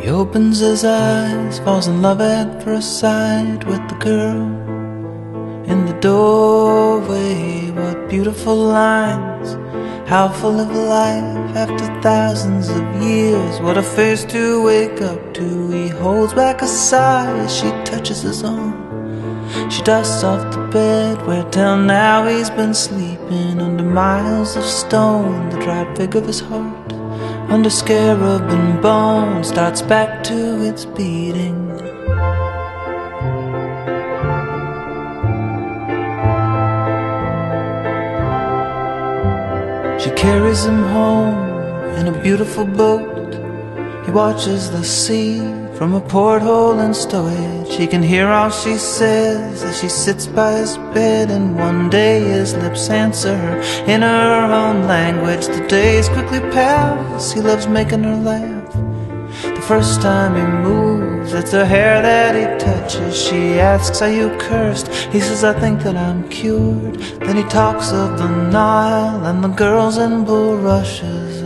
He opens his eyes, falls in love at first sight with the girl in the doorway. What beautiful lines, how full of life after thousands of years. What a face to wake up to. He holds back a sigh as she touches his arm. She dusts off the bed where till now he's been sleeping, under miles of stone. The dried fig of his heart, under scarab and bone, starts back to its beating. She carries him home in a beautiful boat. He watches the sea from a porthole in stowage. He can hear all she says as she sits by his bed, and one day his lips answer her in her own language. The days quickly pass, he loves making her laugh. The first time he moves, it's her hair that he touches. She asks, are you cursed? He says, I think that I'm cured. Then he talks of the Nile and the girls in bulrushes.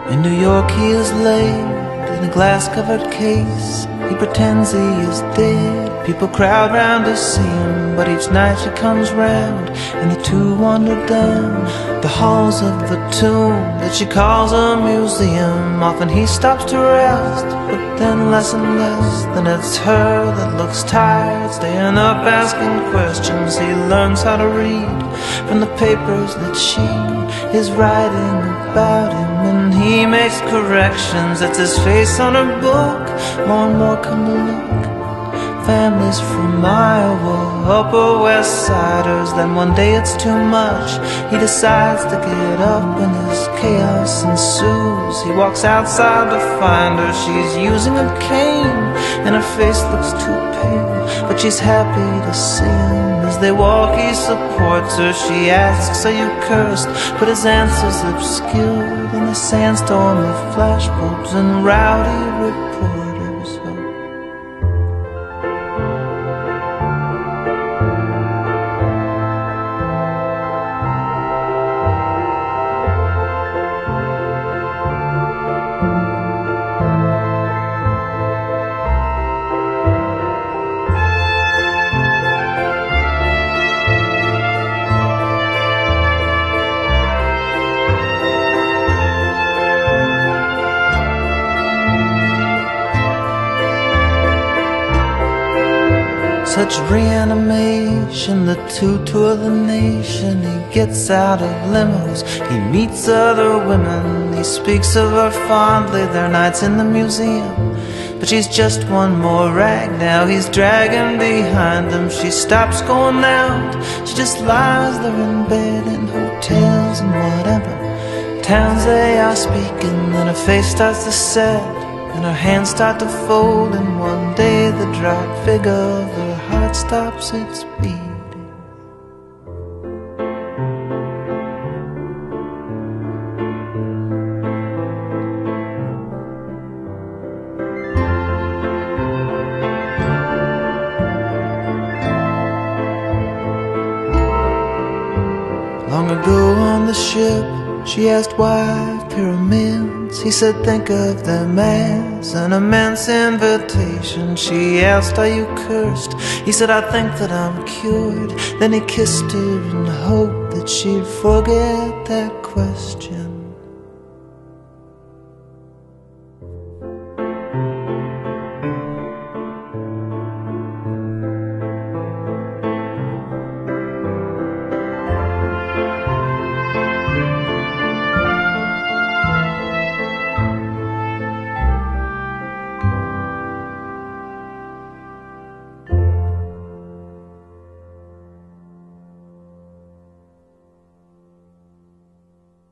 In New York he is laid in a glass-covered case. He pretends he is dead. People crowd round to see him, but each night she comes round, and the two wander down the halls of the tomb that she calls a museum. Often he stops to rest, but then less and less. Then it's her that looks tired, staying up asking questions. He learns how to read from the papers that she is writing about him, and he makes corrections. It's his face on her book. More and more come to look families from Iowa, Upper West Siders. Then one day it's too much. He decides to get up and his chaos ensues. He walks outside to find her. She's using a cane and her face looks too pale, but she's happy to see him. As they walk he supports her. She asks, are you cursed? But his answer's obscured in the sandstorm of flashbulbs and rowdy reporters. Such reanimation, the two tour the nation. He gets out of limos, he meets other women. He speaks of her fondly, their nights in the museum. But she's just one more rag now he's dragging behind him. She stops going out, she just lies there in bed, in hotels and whatever towns they are speaking. Then her face starts to set and her hands start to fold, and one day the dried figure of her heart stops its beating. Long ago on the ship, she asked why pyramids. He said, think of them as an immense invitation. She asked, are you cursed? He said, I think that I'm cured. Then he kissed her in hope that she'd forget that question.